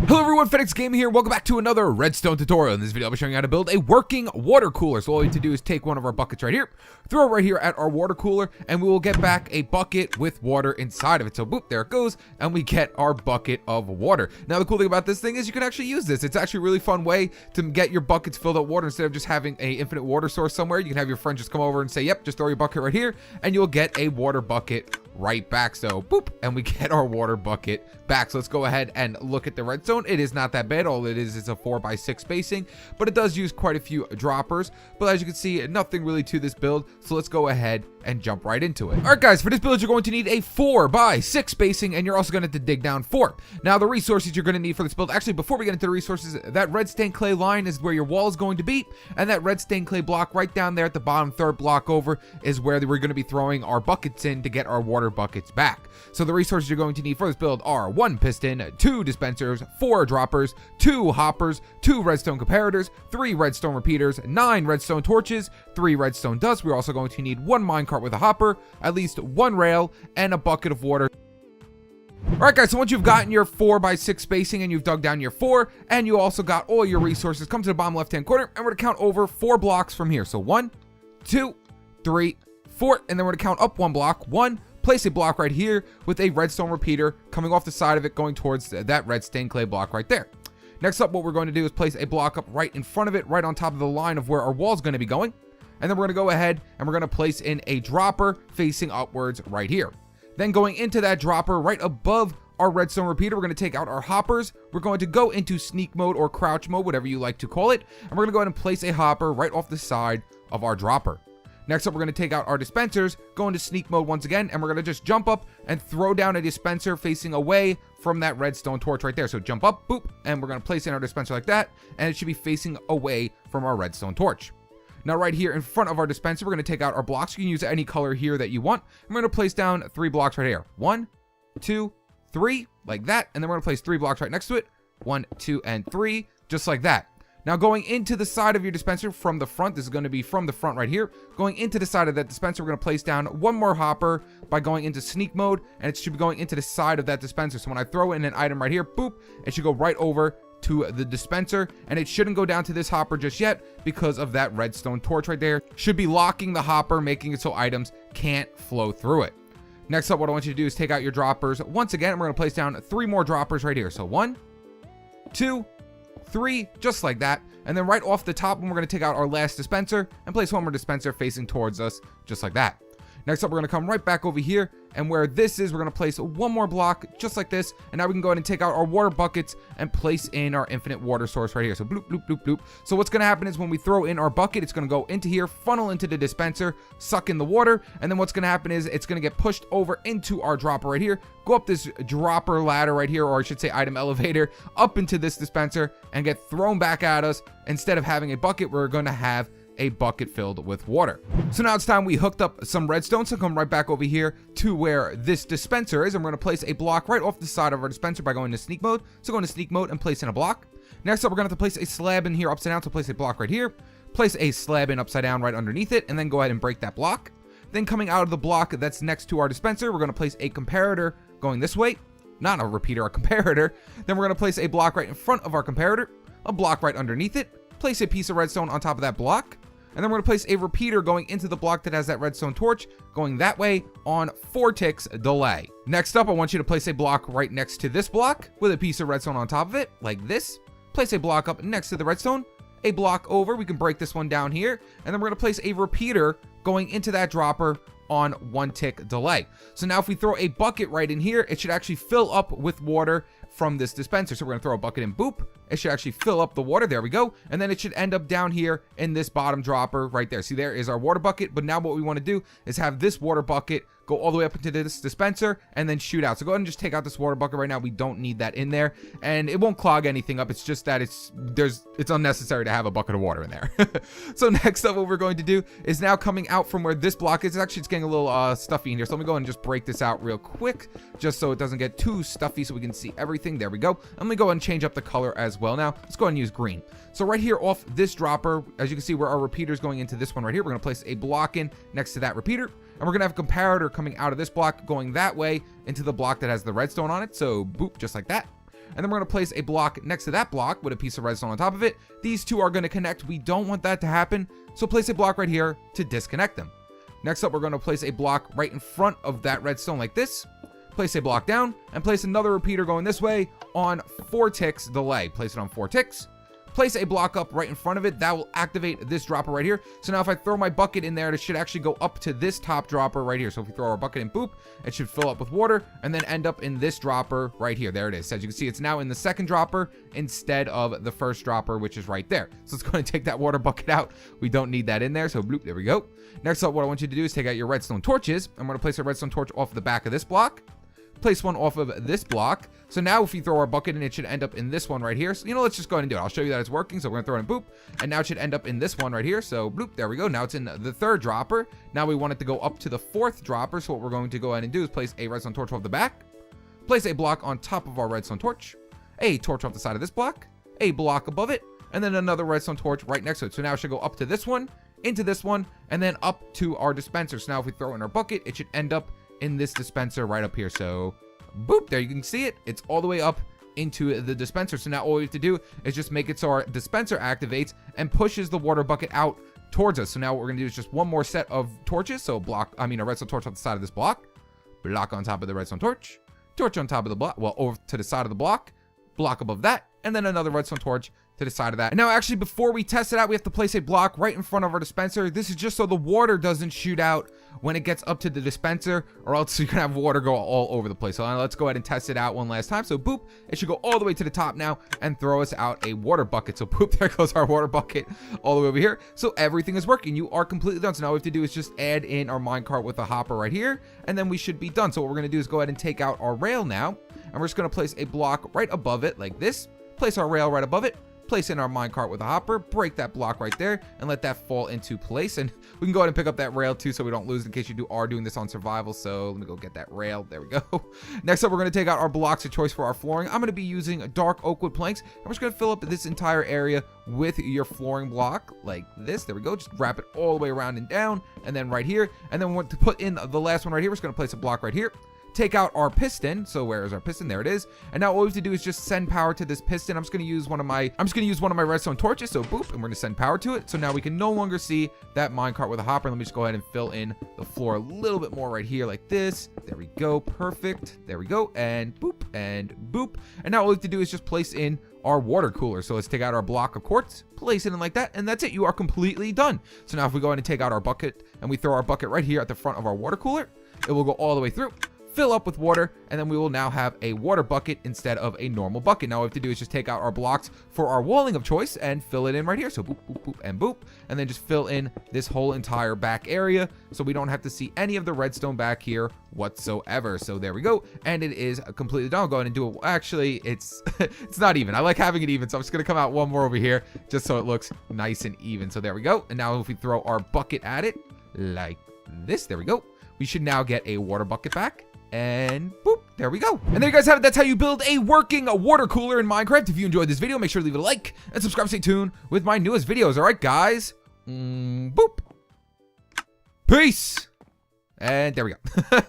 Hello everyone, FedEx Gaming here. Welcome back to another Redstone tutorial. In this video, I'll be showing you how to build a working water cooler. So all we need to do is take one of our buckets right here, throw it right here at our water cooler, and we will get back a bucket with water inside of it. So boop, there it goes, and we get our bucket of water. Now the cool thing about this thing is you can actually use this. It's actually a really fun way to get your buckets filled up with water instead of just having a infinite water source somewhere. You can have your friend just come over and say, yep, just throw your bucket right here, and you'll get a water bucket right back. So boop, and we get our water bucket back. So let's go ahead and look at the redstone. It is not that bad. All it is a 4x6 spacing, but it does use quite a few droppers. But as you can see, nothing really to this build. So let's go ahead and jump right into it. All right, guys, for this build, you're going to need a 4x6 spacing, and you're also going to have to dig down 4. Now, the resources you're going to need for this build, actually, before we get into the resources, that red stained clay line is where your wall is going to be, and that red stained clay block right down there at the bottom, third block over, is where we're going to be throwing our buckets in to get our water buckets back. So the resources you're going to need for this build are 1 piston, 2 dispensers, 4 droppers, 2 hoppers, 2 redstone comparators, 3 redstone repeaters, 9 redstone torches, 3 redstone dust. We're also going to need 1 minecart with a hopper, at least 1 rail, and a bucket of water. Alright guys, so once you've gotten your 4x6 spacing and you've dug down your 4, and you also got all your resources, come to the bottom left hand corner, and we're going to count over 4 blocks from here. So 1, 2, 3, 4, and then we're going to count up 1 block. 1, place a block right here with a redstone repeater coming off the side of it going towards that red stained clay block right there. Next up, what we're going to do is place a block up right in front of it, right on top of the line of where our wall is going to be going. And then we're going to go ahead and we're going to place in a dropper facing upwards right here. Then going into that dropper right above our redstone repeater, we're going to take out our hoppers. We're going to go into sneak mode or crouch mode, whatever you like to call it. And we're going to go ahead and place a hopper right off the side of our dropper. Next up, we're going to take out our dispensers, go into sneak mode once again, and we're going to just jump up and throw down a dispenser facing away from that redstone torch right there. So jump up, boop, and we're going to place in our dispenser like that, and it should be facing away from our redstone torch. Now right here in front of our dispenser, we're going to take out our blocks. You can use any color here that you want. I'm going to place down 3 blocks right here. 1, 2, 3, like that, and then we're going to place 3 blocks right next to it. 1, 2, and 3, just like that. Now going into the side of your dispenser from the front, this is going to be from the front right here. Going into the side of that dispenser, we're going to place down 1 more hopper by going into sneak mode, and it should be going into the side of that dispenser. So when I throw in an item right here, boop, it should go right over to the dispenser, and it shouldn't go down to this hopper just yet because of that redstone torch right there. Should be locking the hopper, making it so items can't flow through it. Next up, what I want you to do is take out your droppers. Once again, we're going to place down 3 more droppers right here. So 1, 2, 3, just like that. And then right off the top, we're going to take out our last dispenser and place 1 more dispenser facing towards us, just like that. Next up, we're going to come right back over here, and where this is, we're going to place 1 more block just like this, and now we can go ahead and take out our water buckets and place in our infinite water source right here. So bloop, bloop, bloop, bloop. So what's going to happen is when we throw in our bucket, it's going to go into here, funnel into the dispenser, suck in the water, and then what's going to happen is it's going to get pushed over into our dropper right here, go up this dropper ladder right here, or I should say item elevator, up into this dispenser, and get thrown back at us. Instead of having a bucket, we're going to have a bucket filled with water. So now it's time we hooked up some redstone. So come right back over here to where this dispenser is, and we're going to place a block right off the side of our dispenser by going to sneak mode. So go into sneak mode and place in a block. Next up, we're going to have to place a slab in here upside down. So place a block right here, place a slab in upside down right underneath it, and then go ahead and break that block. Then coming out of the block that's next to our dispenser, we're going to place a comparator going this way, not a repeater, a comparator. Then we're going to place a block right in front of our comparator, a block right underneath it, place a piece of redstone on top of that block, and then we're going to place a repeater going into the block that has that redstone torch going that way on 4 ticks delay. Next up, I want you to place a block right next to this block with a piece of redstone on top of it, like this. Place a block up next to the redstone, a block over. We can break this one down here, and then we're going to place a repeater going into that dropper on 1 tick delay. So now if we throw a bucket right in here, it should actually fill up with water from this dispenser. So we're going to throw a bucket in, boop. It should actually fill up the water. There we go. And then it should end up down here in this bottom dropper right there. See, there is our water bucket. But now what we want to do is have this water bucket go all the way up into this dispenser and then shoot out. So go ahead and just take out this water bucket right now. We don't need that in there, and it won't clog anything up. It's just that it's unnecessary to have a bucket of water in there. So next up, what we're going to do is now coming out from where this block is. Actually, it's getting a little stuffy in here. So let me go ahead and just break this out real quick, just so it doesn't get too stuffy, so we can see everything. There we go. I'm gonna go ahead and change up the color as well now. Let's go ahead and use green. So right here off this dropper, as you can see where our repeater is going into this one right here, we're gonna place a block in next to that repeater. And we're going to have a comparator coming out of this block going that way into the block that has the redstone on it. So boop, just like that. And then we're going to place a block next to that block with a piece of redstone on top of it. These two are going to connect. We don't want that to happen. So place a block right here to disconnect them. Next up, we're going to place a block right in front of that redstone like this. Place a block down and place another repeater going this way on 4 ticks delay. Place it on 4 ticks. Place a block up right in front of it. That will activate this dropper right here. So now if I throw my bucket in there, it should actually go up to this top dropper right here. So if we throw our bucket in, boop, it should fill up with water and then end up in this dropper right here. There it is. As you can see, it's now in the second dropper instead of the first dropper, which is right there. So it's going to take that water bucket out. We don't need that in there. So bloop, there we go. Next up, what I want you to do is take out your redstone torches. I'm going to place a redstone torch off the back of this block. Place one off of this block. So now if you throw our bucket in, it should end up in this one right here. So, let's just go ahead and do it. I'll show you that it's working. So we're going to throw it in, boop. And now it should end up in this one right here. So bloop, there we go. Now it's in the third dropper. Now we want it to go up to the fourth dropper. So what we're going to go ahead and do is place a redstone torch off the back. Place a block on top of our redstone torch. A torch off the side of this block. A block above it. And then another redstone torch right next to it. So now it should go up to this one, into this one, and then up to our dispenser. So now if we throw in our bucket, it should end up in this dispenser right up here. So boop, there you can see it. It's all the way up into the dispenser. So now all we have to do is just make it so our dispenser activates and pushes the water bucket out towards us. So now what we're gonna do is just one more set of torches. So a redstone torch on the side of this block, block on top of the redstone torch, torch on top of the block, well, over to the side of the block above that, and then another redstone torch to the side of that. And now actually, before we test it out, we have to place a block right in front of our dispenser. This is just so the water doesn't shoot out when it gets up to the dispenser, or else you can have water go all over the place. So let's go ahead and test it out one last time. So boop, it should go all the way to the top now and throw us out a water bucket. So boop, there goes our water bucket all the way over here. So everything is working. You are completely done. So now all we have to do is just add in our minecart with a hopper right here, and then we should be done. So what we're gonna do is go ahead and take out our rail now, and we're just gonna place a block right above it like this. Place our rail right above it. Place in our minecart with a hopper, break that block right there, and let that fall into place. And we can go ahead and pick up that rail too, so we don't lose in case you are doing this on survival. So let me go get that rail. There we go. Next up, we're going to take out our blocks of choice for our flooring. I'm going to be using dark oak wood planks, and we're just going to fill up this entire area with your flooring block like this. There we go. Just wrap it all the way around and down, and then right here. And then we want to put in the last one right here. We're just going to place a block right here. Take out our piston. So where is our piston? There it is. And now all we have to do is just send power to this piston. I'm just going to use one of my redstone torches. So boop, and we're going to send power to it. So now we can no longer see that minecart with a hopper. Let me just go ahead and fill in the floor a little bit more right here like this. There we go. Perfect. There we go. And boop and boop. And now all we have to do is just place in our water cooler. So let's take out our block of quartz, place it in like that, and that's it. You are completely done. So now if we go ahead and take out our bucket and we throw our bucket right here at the front of our water cooler, it will go all the way through, fill up with water, and then we will now have a water bucket instead of a normal bucket. Now all we have to do is just take out our blocks for our walling of choice and fill it in right here. So boop, boop, boop, and boop, and then just fill in this whole entire back area so we don't have to see any of the redstone back here whatsoever. So there we go, and it is completely done. I'll go ahead and do it. Actually, it's it's not even. I like having it even, so I'm just gonna come out one more over here just so it looks nice and even. So there we go. And now if we throw our bucket at it like this, there we go, we should now get a water bucket back. And boop, there we go. And there you guys have it. That's how you build a working water cooler in Minecraft. If you enjoyed this video, make sure to leave it a like and subscribe. Stay tuned with my newest videos. All right, guys. Boop. Peace. And there we go.